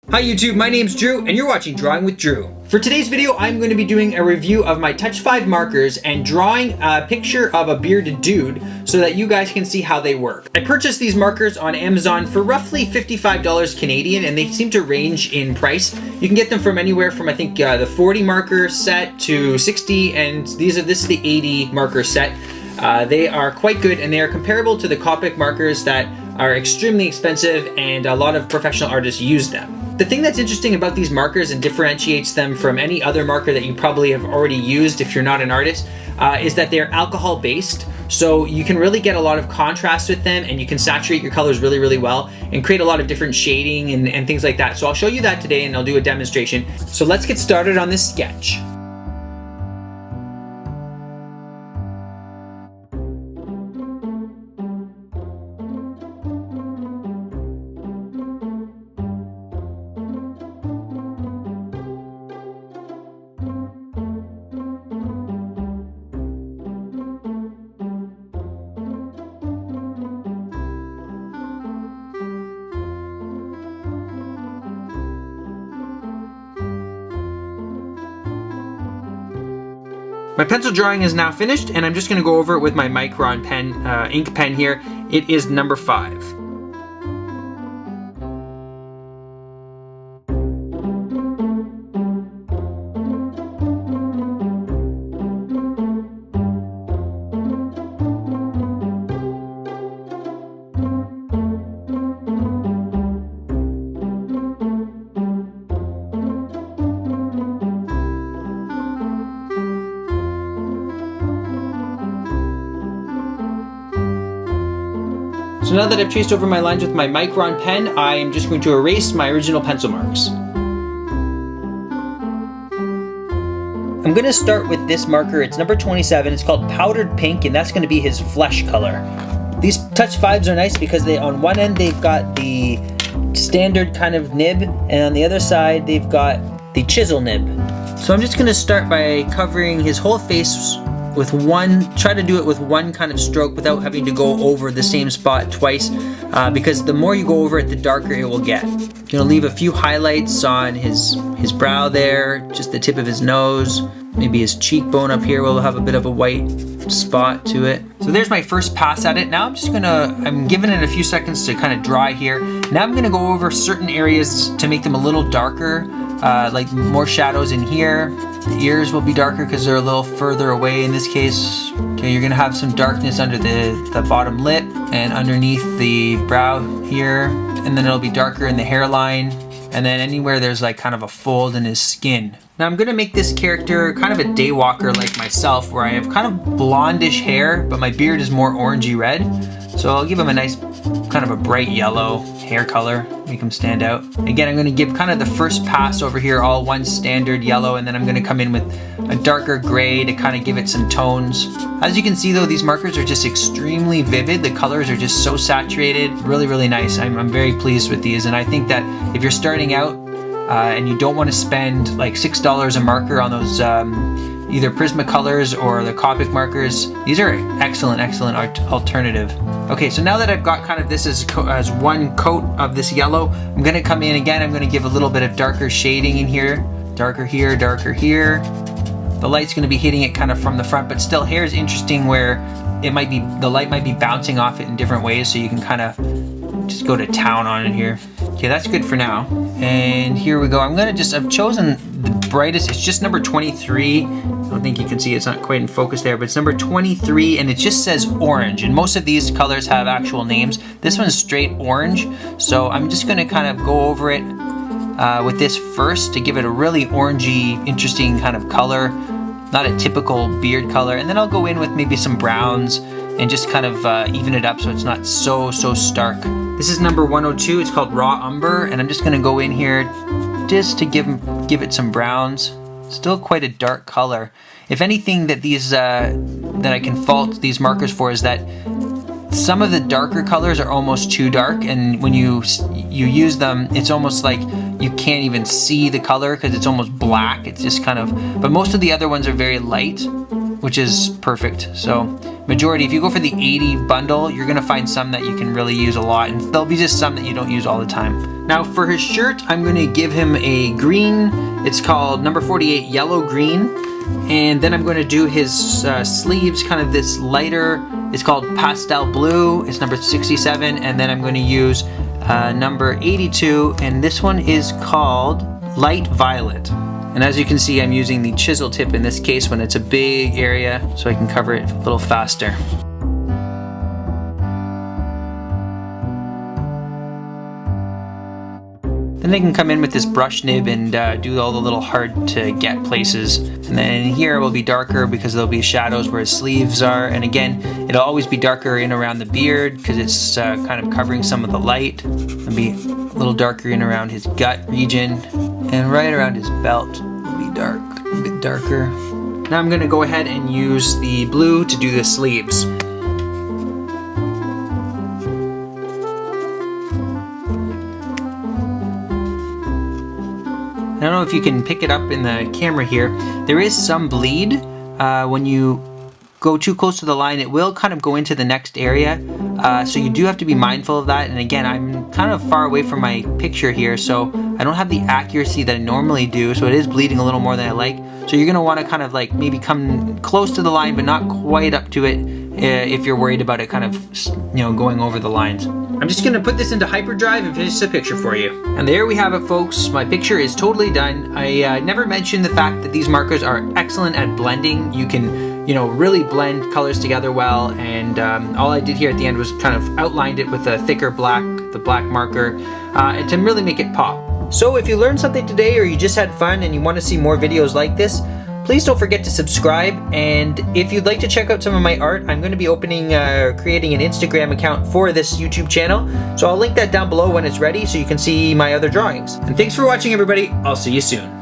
Hi YouTube, my name's Drew and you're watching Drawing with Drew. For today's video, I'm going to be doing a review of my Touch 5 markers and drawing a picture of a bearded dude so that you guys can see how they work. I purchased these markers on Amazon for roughly $55 Canadian and they seem to range in price. You can get them from anywhere from I think the 40 marker set to 60 and this is the 80 marker set. They are quite good and they are comparable to the COPIC markers that are extremely expensive and a lot of professional artists use them. The thing that's interesting about these markers and differentiates them from any other marker that you probably have already used if you're not an artist is that they're alcohol based. So you can really get a lot of contrast with them and you can saturate your colors really, really well and create a lot of different shading and things like that. So I'll show you that today and I'll do a demonstration. So let's get started on this sketch. My pencil drawing is now finished and I'm just going to go over it with my Micron pen, ink pen here. It is number 5. So now that I've traced over my lines with my Micron pen, I am just going to erase my original pencil marks. I'm going to start with this marker. It's number 27. It's called Powdered Pink, and that's going to be his flesh color. These Touch 5s are nice because on one end they've got the standard kind of nib, and on the other side they've got the chisel nib. So I'm just going to start by covering his whole face with try to do it with one kind of stroke without having to go over the same spot twice because the more you go over it, the darker it will get. I'm gonna leave a few highlights on his brow there, just the tip of his nose, maybe his cheekbone up here will have a bit of a white spot to it. So there's my first pass at it. Now I'm giving it a few seconds to kind of dry here. Now I'm gonna go over certain areas to make them a little darker, like more shadows in here. The ears will be darker because they're a little further away in this case. Okay, you're gonna have some darkness under the bottom lip and underneath the brow here. And then it'll be darker in the hairline. And then anywhere there's like kind of a fold in his skin. Now I'm gonna make this character kind of a day walker like myself where I have kind of blondish hair, but my beard is more orangey red. So I'll give him a nice kind of a bright yellow hair color, make him stand out. Again, I'm going to give kind of the first pass over here all one standard yellow, and then I'm going to come in with a darker gray to kind of give it some tones. As you can see though, these markers are just extremely vivid. The colors are just so saturated, really, really nice. I'm very pleased with these, and I think that if you're starting out and you don't want to spend like $6 a marker on those either PRISMA colors or the COPIC markers, these are excellent alternative. Okay, so now that I've got kind of this as one coat of this yellow, I'm gonna come in again, I'm gonna give a little bit of darker shading in here. Darker here, darker here. The light's gonna be hitting it kind of from the front, but still hair is interesting where the light might be bouncing off it in different ways, so you can kind of just go to town on it here. Okay, that's good for now. And here we go. I've chosen the brightest, it's just number 23. I don't think you can see it's not quite in focus there, but it's number 23 and it just says orange. And most of these colors have actual names. This one's straight orange. So I'm just gonna kind of go over it with this first to give it a really orangey, interesting kind of color. Not a typical beard color. And then I'll go in with maybe some browns and just kind of even it up so it's not so stark. This is number 102, it's called Raw Umber, and I'm just gonna go in here just to give it some browns. Still quite a dark color. If anything that that I can fault these markers for is that some of the darker colors are almost too dark, and when you use them, it's almost like you can't even see the color because it's almost black. It's just kind of, but most of the other ones are very light, which is perfect. So majority, if you go for the 80 bundle, you're gonna find some that you can really use a lot, and there'll be just some that you don't use all the time. Now for his shirt, I'm gonna give him a green. It's called number 48 yellow green. And then I'm going to do his sleeves, kind of this lighter. It's called Pastel Blue. It's number 67. And then I'm going to use number 82. And this one is called Light Violet. And as you can see, I'm using the chisel tip in this case when it's a big area, so I can cover it a little faster. Then they can come in with this brush nib and do all the little hard to get places. And then here it will be darker because there'll be shadows where his sleeves are. And again, it'll always be darker in around the beard because it's kind of covering some of the light. It'll be a little darker in around his gut region. And right around his belt will be dark, a bit darker. Now I'm gonna go ahead and use the blue to do the sleeves. I don't know if you can pick it up in the camera here. There is some bleed. When you go too close to the line, it will kind of go into the next area. So you do have to be mindful of that. And again, I'm kind of far away from my picture here, so I don't have the accuracy that I normally do. So it is bleeding a little more than I like. So you're gonna wanna kind of like maybe come close to the line, but not quite up to it if you're worried about it kind of, you know, going over the lines. I'm just gonna put this into hyperdrive and finish the picture for you. And there we have it, folks. My picture is totally done. I never mentioned the fact that these markers are excellent at blending. You can, you know, really blend colors together well. And all I did here at the end was kind of outlined it with a thicker black, the black marker, to really make it pop. So if you learned something today or you just had fun and you want to see more videos like this, please don't forget to subscribe. And if you'd like to check out some of my art, I'm going to be opening, creating an Instagram account for this YouTube channel. So I'll link that down below when it's ready so you can see my other drawings. And thanks for watching, everybody. I'll see you soon.